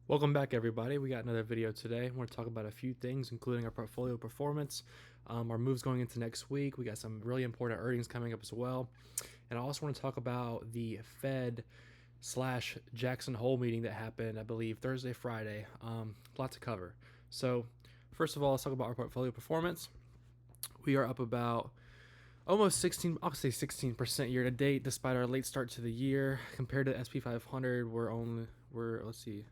Welcome back, everybody. We got another video today. I want to talk about a few things, including our portfolio performance, our moves going into next week. We got some really important earnings coming up as well. And I also want to talk about the Fed slash Jackson Hole meeting that happened, I believe, Thursday, Friday. A lot to cover. So, first of all, let's talk about our portfolio performance. We are up about almost 16, I'll say 16% year to date, despite our late start to the year. Compared to the SP 500, let's see,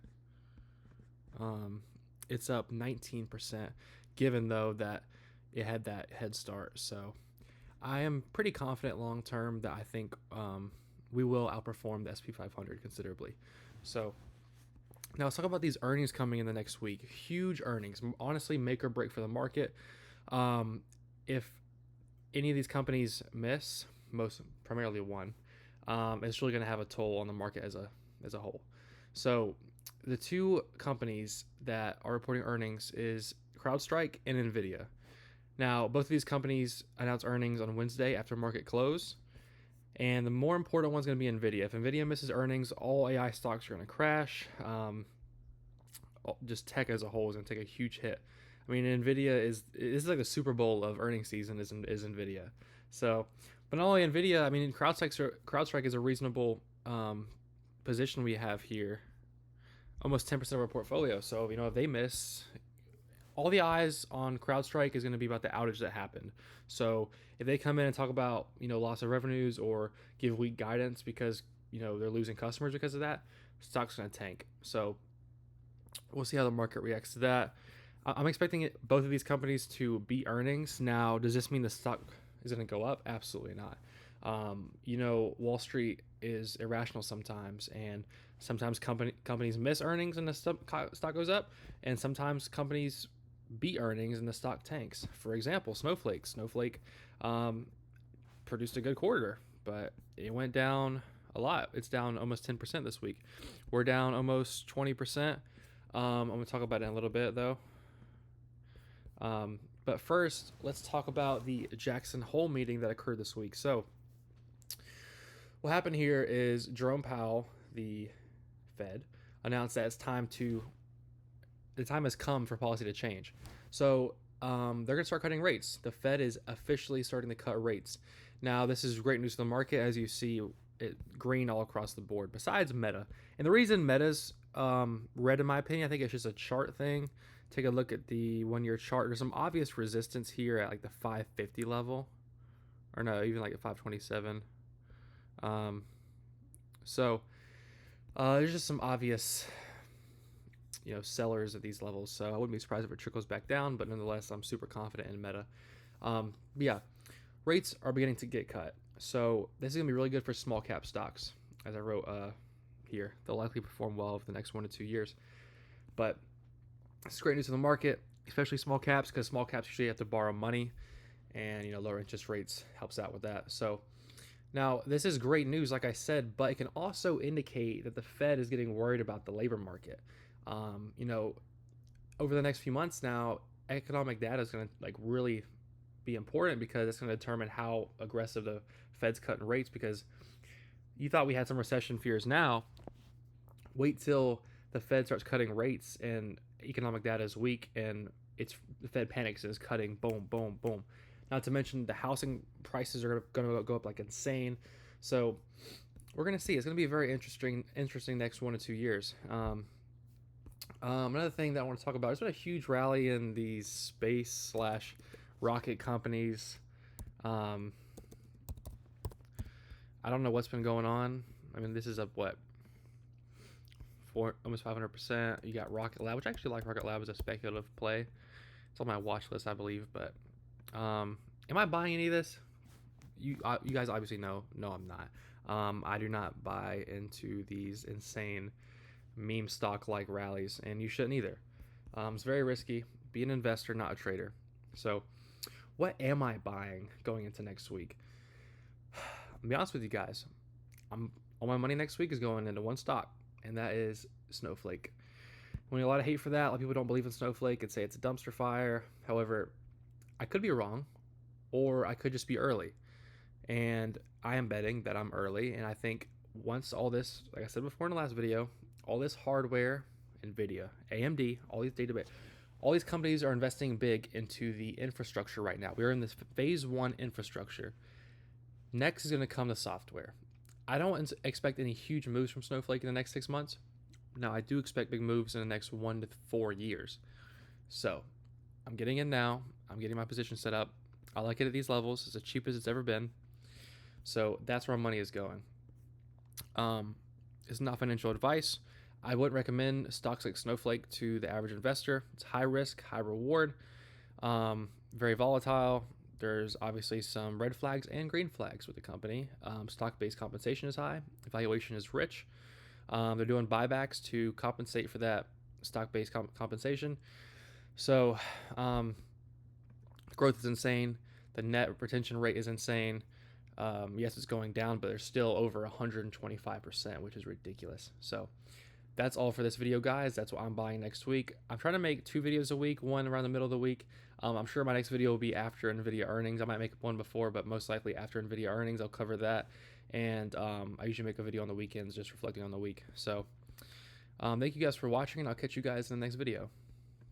it's up 19%, given though that it had that head start. So I am pretty confident long term that I think we will outperform the SP 500 considerably. So now let's talk about these earnings coming in the next week. Huge earnings, honestly, make or break for the market. If any of these companies miss, most primarily one, it's really going to have a toll on the market as a whole. So the two companies that are reporting earnings is CrowdStrike and Nvidia. Now, both of these companies announce earnings on Wednesday after market close, and the more important one's going to be Nvidia. If Nvidia misses earnings, all AI stocks are going to crash. Just tech as a whole is going to take a huge hit. I mean, Nvidia is like the Super Bowl of earnings season is Nvidia. So, but not only Nvidia, I mean, CrowdStrike is a reasonable position we have here, almost 10% of our portfolio. So, if they miss, all the eyes on CrowdStrike is going to be about the outage that happened. So, if they come in and talk about, loss of revenues or give weak guidance because, they're losing customers because of that, stock's going to tank. So, we'll see how the market reacts to that. I'm expecting both of these companies to beat earnings. Now, does this mean the stock is going to go up? Absolutely not. Wall Street is irrational sometimes, and sometimes companies miss earnings and the stock goes up, and sometimes companies beat earnings and the stock tanks. For example, Snowflake. Snowflake produced a good quarter, but it went down a lot. It's down almost 10% this week. We're down almost 20%. I'm going to talk about it in a little bit, though. But first, let's talk about the Jackson Hole meeting that occurred this week. So, what happened here is Jerome Powell, the Fed, announced that the time has come for policy to change. So, they're going to start cutting rates. The Fed is officially starting to cut rates. Now, this is great news for the market, as you see it green all across the board, besides Meta. And the reason Meta's red, in my opinion, I think it's just a chart thing. Take a look at the 1-year chart. There's some obvious resistance here at like the 550 level, or no, even like at 527. So there's just some obvious, sellers at these levels. So I wouldn't be surprised if it trickles back down, but nonetheless, I'm super confident in Meta. But yeah, rates are beginning to get cut. So this is gonna be really good for small cap stocks, as I wrote here. They'll likely perform well over the next 1 to 2 years. But it's great news for the market, especially small caps, because small caps usually have to borrow money, and lower interest rates helps out with that. So now this is great news, like I said, but it can also indicate that the Fed is getting worried about the labor market. Over the next few months now, economic data is going to really be important because it's going to determine how aggressive the Fed's cutting rates. Because you thought we had some recession fears now, wait till the Fed starts cutting rates and economic data is weak and the Fed panics and is cutting, boom, boom, boom. Not to mention the housing prices are going to go up like insane. So we're going to see. It's going to be a very interesting next 1 to 2 years. Another thing that I want to talk about, there's been a huge rally in these space slash rocket companies. I don't know what's been going on. I mean, this is up what, almost 500%. You got Rocket Lab, which I actually like Rocket Lab as a speculative play. It's on my watch list, I believe. But am I buying any of this? You guys obviously know. No, I'm not. I do not buy into these insane meme stock like rallies, and you shouldn't either. It's very risky. Be an investor, not a trader. So, what am I buying going into next week? I'll be honest with you guys. All my money next week is going into one stock, and that is Snowflake. When a lot of hate for that, a lot of people don't believe in Snowflake and say it's a dumpster fire. However, I could be wrong, or I could just be early. And I am betting that I'm early, and I think once all this, like I said before in the last video, all this hardware Nvidia, AMD, all these companies are investing big into the infrastructure right now. We're in this phase one infrastructure. Next is going to come the software. I don't expect any huge moves from Snowflake in the next 6 months. Now, I do expect big moves in the next 1 to 4 years. So, I'm getting in now. I'm getting my position set up. I like it at these levels. It's the cheapest it's ever been. So, that's where money is going. It's not financial advice. I wouldn't recommend stocks like Snowflake to the average investor. It's high risk, high reward, very volatile. There's obviously some red flags and green flags with the company. Stock-based compensation is high. Valuation is rich. They're doing buybacks to compensate for that stock-based compensation. So growth is insane. The net retention rate is insane. Yes, it's going down, but they're still over 125%, which is ridiculous. So that's all for this video, guys. That's what I'm buying next week. I'm trying to make 2 videos a week, one around the middle of the week. I'm sure my next video will be after NVIDIA earnings. I might make one before, but most likely after NVIDIA earnings, I'll cover that. And I usually make a video on the weekends just reflecting on the week. So thank you guys for watching, and I'll catch you guys in the next video.